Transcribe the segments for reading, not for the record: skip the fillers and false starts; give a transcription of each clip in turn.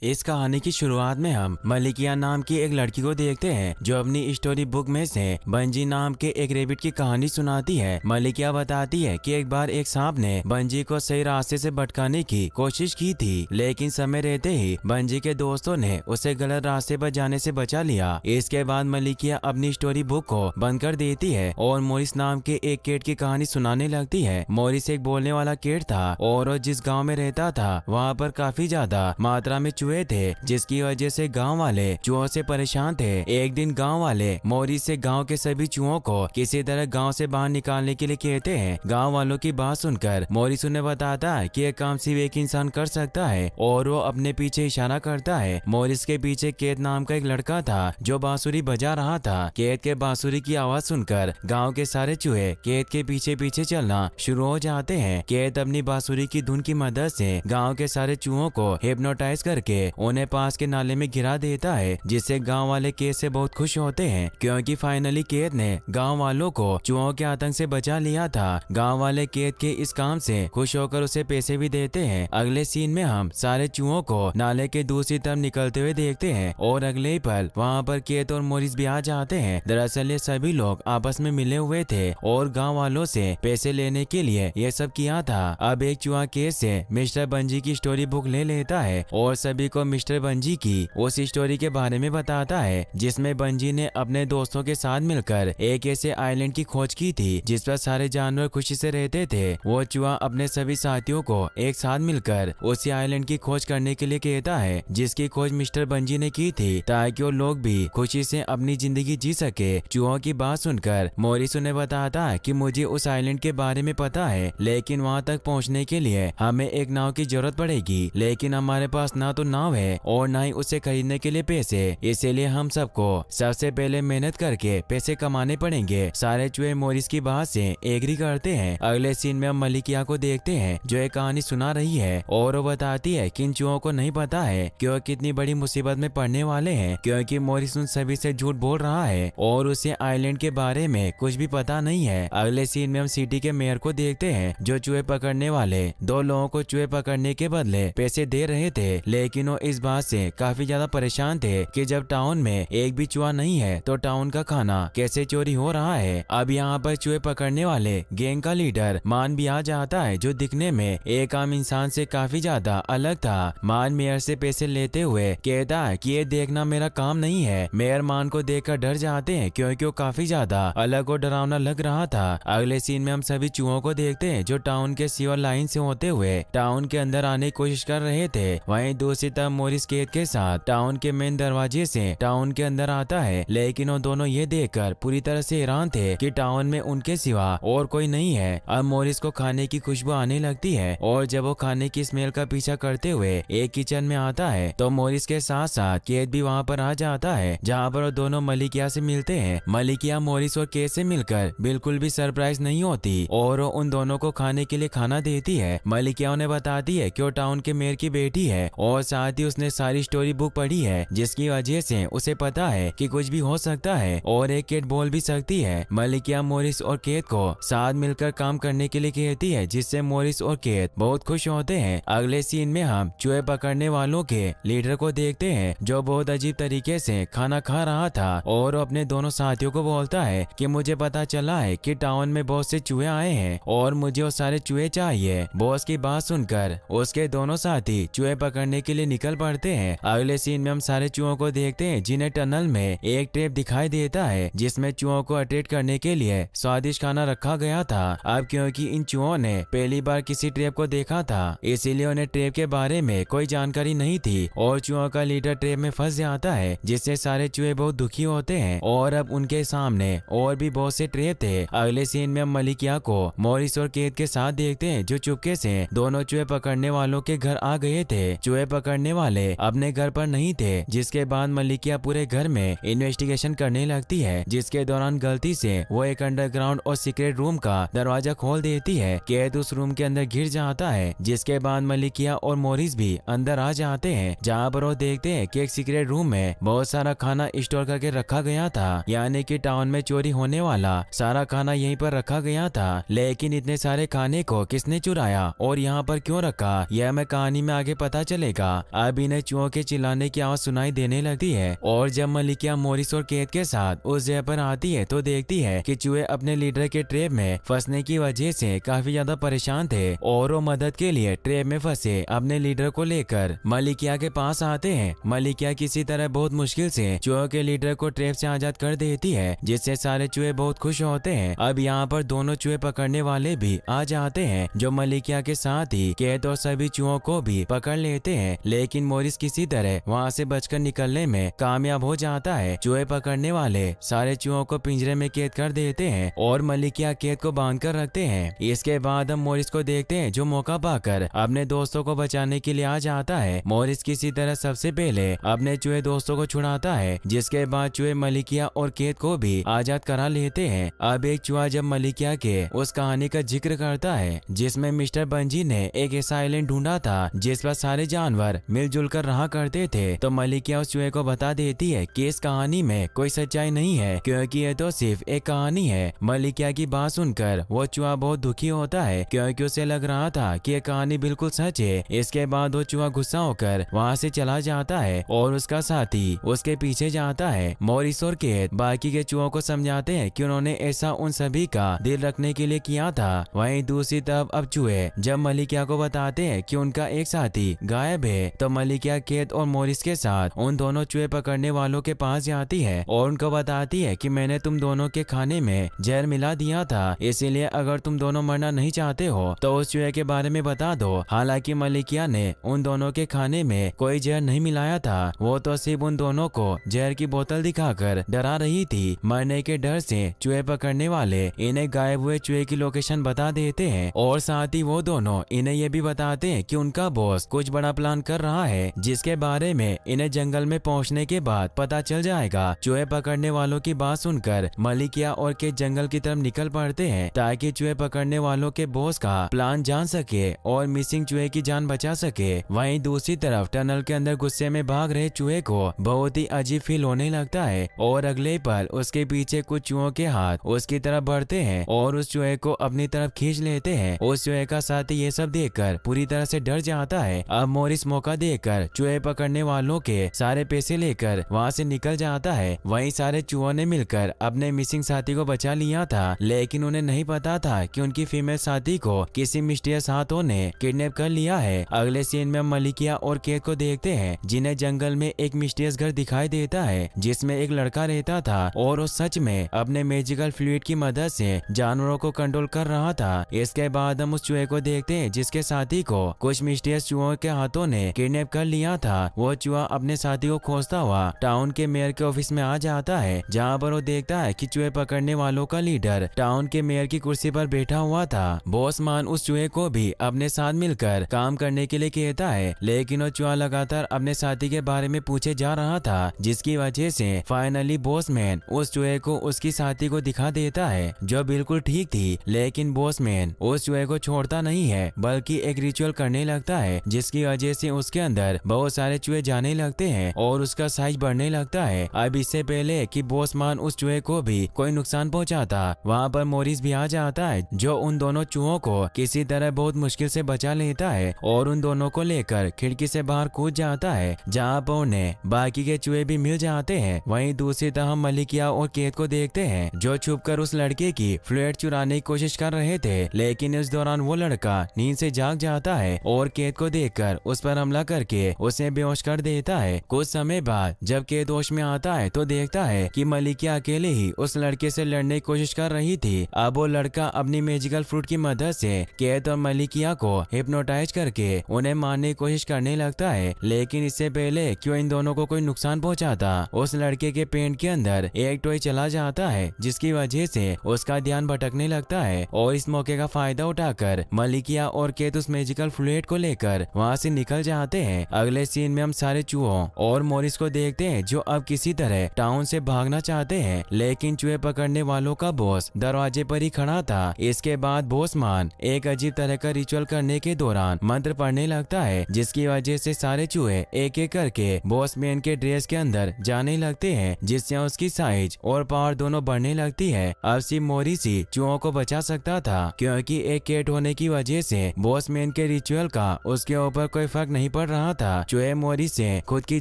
इस कहानी की शुरुआत में हम मलिकिया नाम की एक लड़की को देखते हैं जो अपनी स्टोरी बुक में से बंजी नाम के एक रेबिट की कहानी सुनाती है। मलिकिया बताती है कि एक बार एक सांप ने बंजी को सही रास्ते से भटकाने की कोशिश की थी, लेकिन समय रहते ही बंजी के दोस्तों ने उसे गलत रास्ते पर जाने से बचा लिया। इसके बाद मलिकिया अपनी स्टोरी बुक को बंद कर देती है और मोरिस नाम के एक केट की कहानी सुनाने लगती है। मोरिस एक बोलने वाला केट था और वो जिस गाँव में रहता था वहाँ पर काफी ज्यादा मात्रा में चूहे थे, जिसकी वजह से गांव वाले चूहों से परेशान थे। एक दिन गांव वाले मोरिस से गांव के सभी चूहों को किसी तरह गांव से बाहर निकालने के लिए कहते हैं। गांव वालों की बात सुनकर मोरिस उन्हें बताता है कि यह काम सिर्फ एक इंसान कर सकता है और वो अपने पीछे इशारा करता है। मोरिस के पीछे केत नाम का एक लड़का था जो बांसुरी बजा रहा था। केत के बांसुरी की आवाज सुनकर गाँव के सारे चूहे केत के पीछे पीछे चलना शुरू हो जाते हैं। केत अपनी बांसुरी की धुन की मदद से गाँव के सारे चूहों को हिप्नोटाइज करके उन्हें पास के नाले में गिरा देता है, जिससे गांव वाले केत से बहुत खुश होते हैं क्योंकि फाइनली केत ने गांव वालों को चूहों के आतंक से बचा लिया था। गांव वाले केत के इस काम से खुश होकर उसे पैसे भी देते हैं। अगले सीन में हम सारे चूहों को नाले के दूसरी तरफ निकलते हुए देखते हैं और अगले ही पल वहाँ पर केत और मोरिस भी आ जाते हैं। दरअसल ये सभी लोग आपस में मिले हुए थे और गाँव वालों से पैसे लेने के लिए ये सब किया था। अब एक चूहा केत से मिस्टर बंजी की स्टोरी बुक ले लेता है और सभी को मिस्टर बंजी की उस स्टोरी के बारे में बताता है जिसमें बंजी ने अपने दोस्तों के साथ मिलकर एक ऐसे आइलैंड की खोज की थी जिस पर सारे जानवर खुशी से रहते थे। वो चूहा अपने सभी साथियों को एक साथ मिलकर उसी आइलैंड की खोज करने के लिए कहता है जिसकी खोज मिस्टर बंजी ने की थी, ताकि वो लोग भी खुशी से अपनी जिंदगी जी सके। चूहों की बात सुनकर मोरिस उन्हें बताता है कि मुझे उस आइलैंड के बारे में पता है, लेकिन वहाँ तक पहुँचने के लिए हमें एक नाव की जरूरत पड़ेगी, लेकिन हमारे पास ना तो नाव है और ना ही उसे खरीदने के लिए पैसे, इसीलिए हम सबको सबसे पहले मेहनत करके पैसे कमाने पड़ेंगे। सारे चूहे मोरिस की बात से एग्री करते हैं। अगले सीन में हम मलिकिया को देखते हैं जो एक कहानी सुना रही है और वो बताती है कि इन चूहों को नहीं पता है कि वो कितनी बड़ी मुसीबत में पड़ने वाले हैं, क्योंकि मोरिस उन सभी से झूठ बोल रहा है और उसे आइलैंड के बारे में कुछ भी पता नहीं है। अगले सीन में हम सिटी के मेयर को देखते हैं जो चूहे पकड़ने वाले दो लोगों को चूहे पकड़ने के बदले पैसे दे रहे थे, लेकिन वो इस बात से काफी ज्यादा परेशान थे कि जब टाउन में एक भी चूहा नहीं है तो टाउन का खाना कैसे चोरी हो रहा है। अब यहाँ पर चूहे पकड़ने वाले गैंग का लीडर मान भी आ जाता है जो दिखने में एक आम इंसान से काफी ज्यादा अलग था। मान मेयर से पैसे लेते हुए कहता है कि ये देखना मेरा काम नहीं है। मेयर मान को देखकर डर जाते हैं क्योंकि वो काफी ज्यादा अलग और डरावना लग रहा था। अगले सीन में हम सभी चूहों को देखते हैं जो टाउन के सीवर लाइन से होते हुए टाउन के अंदर आने की कोशिश कर रहे थे। वहीं दूसरी तरफ मोरिस केत के साथ टाउन के मेन दरवाजे से टाउन के अंदर आता है, लेकिन वो दोनों ये देखकर पूरी तरह से हैरान थे कि टाउन में उनके सिवा और कोई नहीं है। अब मोरिस को खाने की खुशबू आने लगती है और जब वो खाने की स्मेल का पीछा करते हुए एक किचन में आता है तो मोरिस के साथ साथ केत भी वहाँ पर आ जाता है, जहाँ पर वो दोनों मलिकिया से मिलते हैं। मलिकिया मोरिस और केत से मिलकर बिल्कुल भी सरप्राइज नहीं होती और वो उन दोनों को खाने के लिए खाना देती है। मलिकिया उन्हें बताती है कि वो टाउन के मेयर की बेटी है और साथ ही उसने सारी स्टोरी बुक पढ़ी है, जिसकी वजह से उसे पता है कि कुछ भी हो सकता है और एक केट बोल भी सकती है। मलिकिया मोरिस और केत को साथ मिलकर काम करने के लिए कहती है, जिससे मोरिस और केत बहुत खुश होते हैं। अगले सीन में हम चूहे पकड़ने वालों के लीडर को देखते हैं जो बहुत अजीब तरीके से खाना खा रहा था और अपने दोनों साथियों को बोलता है कि मुझे पता चला है कि टाउन में बहुत से चूहे आए हैं और मुझे वो सारे चूहे चाहिए। बॉस की बात सुनकर उसके दोनों साथी चूहे पकड़ने के लिए निकल पड़ते हैं। अगले सीन में हम सारे चूहों को देखते हैं जिन्हें टनल में एक ट्रैप दिखाई देता है जिसमें चूहों को अट्रैक्ट करने के लिए स्वादिष्ट खाना रखा गया था। अब क्योंकि इन चूहों ने पहली बार किसी ट्रैप को देखा था, इसीलिए उन्हें ट्रैप के बारे में कोई जानकारी नहीं थी और चूहों का लीडर ट्रैप में फंस जाता है, जिससे सारे चूहे बहुत दुखी होते हैं और अब उनके सामने और भी बहुत से ट्रैप थे। अगले सीन में हम मलिकिया को मोरिस और केत के साथ देखते हैं जो चुपके से दोनों चूहे पकड़ने वालों के घर आ गए थे। चूहे पकड़ने वाले अपने घर पर नहीं थे, जिसके बाद मलिकिया पूरे घर में इन्वेस्टिगेशन करने लगती है, जिसके दौरान गलती से वो एक अंडरग्राउंड और सीक्रेट रूम का दरवाजा खोल देती है। केत उस रूम के अंदर गिर जाता है, जिसके बाद मलिकिया और मोरिस भी अंदर आ जाते हैं, जहाँ पर वो देखते हैं कि एक सीक्रेट रूम में बहुत सारा खाना स्टोर करके रखा गया था, यानी कि टाउन में चोरी होने वाला सारा खाना यहीं पर रखा गया था। लेकिन इतने सारे खाने को किसने चुराया और यहाँ पर क्यों रखा, यह हमें कहानी में आगे पता चलेगा। अब इन्हें चूहों के चिल्लाने की आवाज सुनाई देने लगती है और जब मलिकिया मोरिस और केत के साथ उस जगह पर आती है तो देखती है कि चूहे अपने लीडर के ट्रैप में फंसने की वजह से काफी ज्यादा परेशान थे और वो मदद के लिए ट्रैप में फंसे अपने लीडर को लेकर मलिकिया के पास आते हैं। मलिकिया किसी तरह बहुत मुश्किल से चूहों के लीडर को ट्रैप से आजाद कर देती है, जिससे सारे चूहे बहुत खुश होते हैं। अब यहाँ पर दोनों चूहे पकड़ने वाले भी आ जाते हैं, जो मलिकिया के साथ ही केत और सभी चूहों को भी पकड़ लेते हैं, लेकिन मोरिस किसी तरह वहाँ से बचकर निकलने में कामयाब हो जाता है। चूहे पकड़ने वाले सारे चूहों को पिंजरे में कैद कर देते हैं और मलिकिया कैद को बांध कर रखते हैं। इसके बाद हम मोरिस को देखते हैं, जो मौका पाकर अपने दोस्तों को बचाने के लिए आ जाता है। मोरिस किसी तरह सबसे पहले अपने चूहे दोस्तों को छुड़ाता है, जिसके बाद चूहे मलिकिया और कैद को भी आजाद करा लेते हैं। अब एक चूहा जब मलिकिया के उस कहानी का जिक्र करता है जिसमें मिस्टर बंजी ने एक ऐसा आइलैंड ढूंढा था जिस पर सारे जानवर मिलजुल कर रहा करते थे, तो मलिकिया उस चूहे को बता देती है कि इस कहानी में कोई सच्चाई नहीं है, क्योंकि ये तो सिर्फ एक कहानी है। मलिकिया की बात सुनकर वो चूहा बहुत दुखी होता है, क्योंकि उसे लग रहा था कि ये कहानी बिल्कुल सच है। इसके बाद वो चूहा गुस्सा होकर वहाँ से चला जाता है और उसका साथी उसके पीछे जाता है। मोरिस और केत बाकी के चूहों को समझाते हैं कि उन्होंने ऐसा उन सभी का दिल रखने के लिए किया था। वहीं दूसरी तरफ अब चूहे जब मलिकिया को बताते हैं कि उनका एक साथी गायब है, तो मलिकिया केत और मोरिस के साथ उन दोनों चूहे पकड़ने वालों के पास जाती है और उनको बताती है कि मैंने तुम दोनों के खाने में जहर मिला दिया था, इसीलिए अगर तुम दोनों मरना नहीं चाहते हो तो उस चूहे के बारे में बता दो। हालांकि मलिकिया ने उन दोनों के खाने में कोई जहर नहीं मिलाया था, वो तो सिर्फ उन दोनों को जहर की बोतल दिखाकर डरा रही थी। मरने के डर से चूहे पकड़ने वाले इन्हें गायब हुए चूहे की लोकेशन बता देते हैं और साथ ही वो दोनों इन्हें ये भी बताते हैं कि उनका बॉस कुछ बड़ा प्लान कर रहा है, जिसके बारे में इन्हें जंगल में पहुंचने के बाद पता चल जाएगा। चूहे पकड़ने वालों की बात सुनकर मलिकिया और केत जंगल की तरफ निकल पड़ते हैं ताकि चूहे पकड़ने वालों के बॉस का प्लान जान सके और मिसिंग चूहे की जान बचा सके। वहीं दूसरी तरफ टनल के अंदर गुस्से में भाग रहे चूहे को बहुत ही अजीब फील होने लगता है और अगले पल उसके पीछे कुछ चूहों के हाथ उसकी तरफ बढ़ते हैं और उस चूहे को अपनी तरफ खींच लेते हैं। उस चूहे का साथी ये सब देखकर पूरी तरह से डर जाता है। अब मोरिस मौका देकर चूहे पकड़ने वालों के सारे पैसे लेकर वहाँ से निकल जाता है। वहीं सारे चूहों ने मिलकर अपने मिसिंग साथी को बचा लिया था, लेकिन उन्हें नहीं पता था कि उनकी फीमेल साथी को किसी मिस्टीरियस हाथों ने किडनैप कर लिया है। अगले सीन में मलिकिया और केत को देखते हैं, जिन्हें जंगल में एक मिस्टीरियस घर दिखाई देता है जिसमें एक लड़का रहता था और वो सच में अपने मैजिकल फ्लूइड की मदद से जानवरों को कंट्रोल कर रहा था। इसके बाद हम उस चूहे को देखते हैं जिसके साथी को कुछ मिस्टीरियस चूहों के हाथों ने किडनैप कर लिया था। वो चूहा अपने साथी को खोजता हुआ टाउन के मेयर के ऑफिस में आ जाता है, जहाँ पर वो देखता है कि चूहे पकड़ने वालों का लीडर टाउन के मेयर की कुर्सी पर बैठा हुआ था। बॉस मान उस चूहे को भी अपने साथ मिलकर काम करने के लिए कहता है, लेकिन वो चूहा लगातार अपने साथी के बारे में पूछे जा रहा था, जिसकी वजह से फाइनली बॉस मैन उस चूहे को उसकी साथी को दिखा देता है, जो बिल्कुल ठीक थी। लेकिन बॉस मैन उस चूहे को छोड़ता नहीं है, बल्कि एक रिचुअल करने लगता है, जिसकी वजह से उसके अंदर बहुत सारे चूहे जाने लगते हैं और उसका साइज बढ़ने लगता है। अब इससे पहले कि बॉस मान उस चूहे को भी कोई नुकसान पहुंचाता, वहाँ पर मोरिस भी आ जाता है, जो उन दोनों चूहों को किसी तरह बहुत मुश्किल से बचा लेता है और उन दोनों को लेकर खिड़की से बाहर कूद जाता है, जहाँ पर उन्हें बाकी के चूहे भी मिल जाते हैं। वहीं दूसरी तरफ मलिकिया और केत को देखते हैं, जो छुपकर उस लड़के की फ्लूइड चुराने की कोशिश कर रहे थे, लेकिन इस दौरान वो लड़का नींद से जाग जाता है और केत को देखकर उस पर हमला करके उसे बेहोश कर देता है। कुछ समय बाद जब केत होश में आता है तो देखता है कि मलिकिया अकेले ही उस लड़के से लड़ने की कोशिश कर रही थी। अब वो लड़का अपनी मैजिकल फ्रूट की मदद से केत और मलिकिया को हिप्नोटाइज करके उन्हें मारने की कोशिश करने लगता है, लेकिन इससे पहले कि इन दोनों को कोई नुकसान पहुंचाता, उस लड़के के पेट के अंदर एक टॉय चला जाता है, जिसकी वजह से उसका ध्यान भटकने लगता है और इस मौके का फायदा उठाकर मलिकिया और केत उस मैजिकल फ्लूइड को लेकर वहाँ से निकल जाते हैं। अगले सीन में हम सारे चूहों और मोरिस को देखते हैं, जो अब किसी तरह टाउन से भागना चाहते हैं, लेकिन चूहे पकड़ने वालों का बॉस दरवाजे पर ही खड़ा था। इसके बाद बॉस मान एक अजीब तरह का रिचुअल करने के दौरान मंत्र पढ़ने लगता है, जिसकी वजह से सारे चूहे एक एक करके बॉस मैन के ड्रेस के अंदर जाने लगते हैं, जिससे उसकी साइज और पावर दोनों बढ़ने लगती है। अब सिर्फ मोरिस ही चूहों को बचा सकता था, क्योंकि एक केट होने की वजह से बॉस मैन के रिचुअल का उसके ऊपर कोई फर्क नहीं पड़ रहा था। चूहे मोरिस से खुद की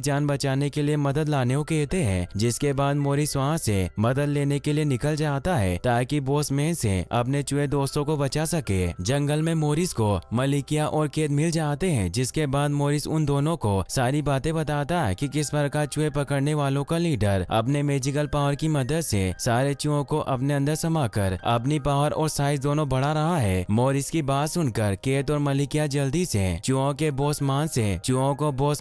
जान बचाने के लिए मदद लाने को कहते हैं, जिसके बाद मोरिस वहाँ से मदद लेने के लिए निकल जाता है ताकि बॉस मैन से अपने चूहे दोस्तों को बचा सके। जंगल में मोरिस को मलिकिया और केत मिल जाते हैं, जिसके बाद मोरिस उन दोनों को सारी बातें बताता है कि किस प्रकार चूहे पकड़ने वालों का लीडर अपने मैजिकल पावर की मदद से सारे चूहों को अपने अंदर समाकर अपनी पावर और साइज दोनों बढ़ा रहा है। मोरिस की बात सुनकर केत और मलिकिया जल्दी से चूहों के बॉस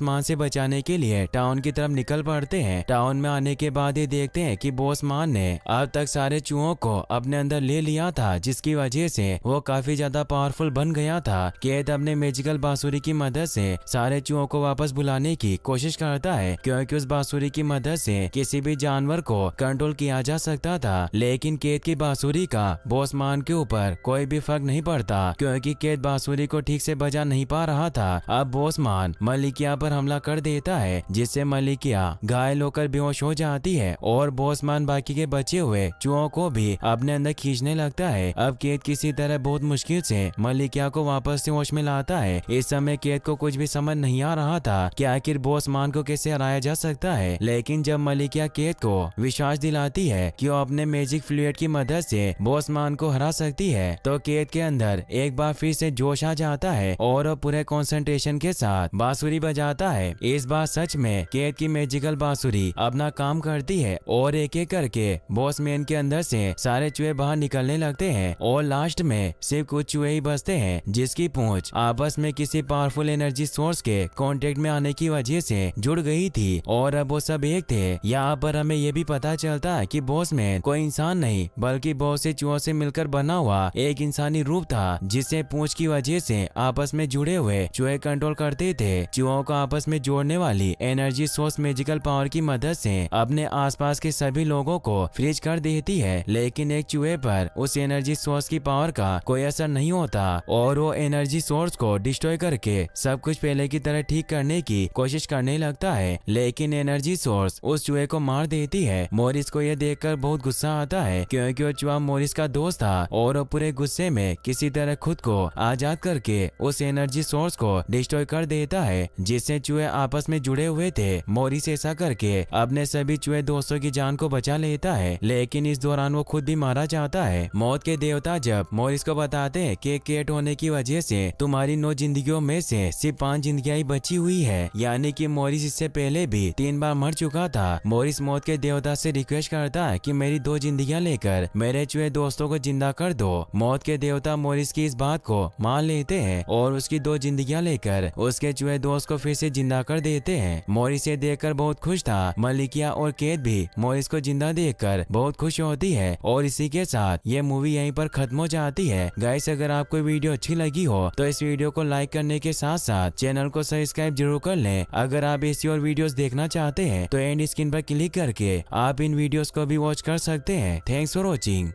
मान से बचाने के लिए टाउन की तरफ निकल पड़ते हैं। टाउन में आने के बाद ये देखते हैं कि बॉस मान ने अब तक सारे चूहों को अपने अंदर ले लिया था, जिसकी वजह से वो काफी ज्यादा पावरफुल बन गया था। केत अपने मैजिकल बांसुरी की मदद से सारे चूहों को वापस बुलाने की कोशिश करता है, क्योंकि उस बांसुरी की मदद से किसी भी जानवर को कंट्रोल किया जा सकता था। लेकिन केत की बांसुरी का बॉस मान के ऊपर कोई भी फर्क नहीं पड़ता, क्योंकि केत बांसुरी को ठीक से बजा नहीं पा रहा था। अब बॉस मान मलिकिया पर हमला कर देता है, जिससे मलिकिया घायल होकर बेहोश हो जाती है और बॉस मान बाकी के बचे हुए चूहों को भी अपने अंदर खींचने लगता है। अब केत किसी तरह बहुत मुश्किल से मलिकिया को वापस से होश में लाता है। इस समय केत को कुछ भी समझ नहीं आ रहा था कि आखिर बॉस मान को कैसे हराया जा सकता है। लेकिन जब मलिकिया केत को विश्वास दिलाती है कि वो अपने मैजिक फ्लूइड की मदद से बॉस मान को हरा सकती है, तो केत के अंदर एक बार फिर से जोश आ जाता है और वो पूरे कंसंट्रेशन के साथ बांसुरी बजाता है। इस बार सच में केत की मैजिकल बांसुरी अपना काम करती है और एक एक करके बॉस मैन के अंदर से सारे चूहे बाहर निकलने लगते हैं और लास्ट में सिर्फ कुछ चूहे ही बचते हैं, जिसकी पूंछ आपस में किसी पावरफुल एनर्जी सोर्स के कांटेक्ट में आने की वजह से जुड़ गई थी और अब वो सब एक थे। यहाँ पर हमें ये भी पता चलता है कि बॉस मैन कोई इंसान नहीं बल्कि बहुत से चूहों से मिलकर बना हुआ एक इंसानी रूप था, जिसे पूंछ की वजह से आपस में जुड़े हुए चूहे कंट्रोल करते थे। चूहों को आपस में जोड़ने वाली एनर्जी सोर्स मैजिकल पावर की मदद से अपने आसपास के सभी लोगों को फ्रीज कर देती है, लेकिन एक चूहे पर उस एनर्जी सोर्स की पावर का कोई असर नहीं होता और वो एनर्जी सोर्स को डिस्ट्रॉय करके सब कुछ पहले की तरह ठीक करने की कोशिश करने लगता है। लेकिन एनर्जी सोर्स उस चूहे को मार देती है। मोरिस को यह देखकर बहुत गुस्सा आता है, क्योंकि वो चूहा मोरिस का दोस्त था और वो पूरे गुस्से में किसी तरह खुद को आजाद करके उस एनर्जी सोर्स को डिस्ट्रॉय कर देता है, जिससे चूहे आपस में जुड़े हुए थे। मोरिस ऐसा करके अपने सभी चूहे दोस्तों की जान को बचा लेता है, लेकिन इस दौरान वो खुद भी मारा जाता है। मौत के देवता जब मोरिस को बताते हैं कि केट होने की वजह से तुम्हारी 9 जिंदगियों में से सिर्फ 5 जिंदगियां ही बची हुई है, यानी कि मोरिस इससे पहले भी 3 बार मर चुका था। मोरिस मौत के देवता से रिक्वेस्ट करता है कि मेरी 2 जिंदगियां लेकर मेरे चूहे दोस्तों को जिंदा कर दो। मौत के देवता मोरिस की इस बात को मान लेते हैं और उसकी 2 जिंदगियां लेकर उसके चूहे दोस्त को फिर से जिंदा कर देते हैं। मोरिस ये देखकर बहुत खुश था। मलिकिया और केत भी मोरिस को जिंदा देखकर बहुत खुश होती है और इसी के साथ ये मूवी यहीं पर खत्म हो जाती है। गाइस, अगर आपको वीडियो अच्छी लगी हो तो इस वीडियो को लाइक करने के साथ साथ चैनल को सब्सक्राइब जरूर कर लें। अगर आप ऐसी और वीडियोस देखना चाहते हैं तो एंड स्क्रीन पर क्लिक करके आप इन वीडियोस को भी वॉच कर सकते हैं। Thanks for watching.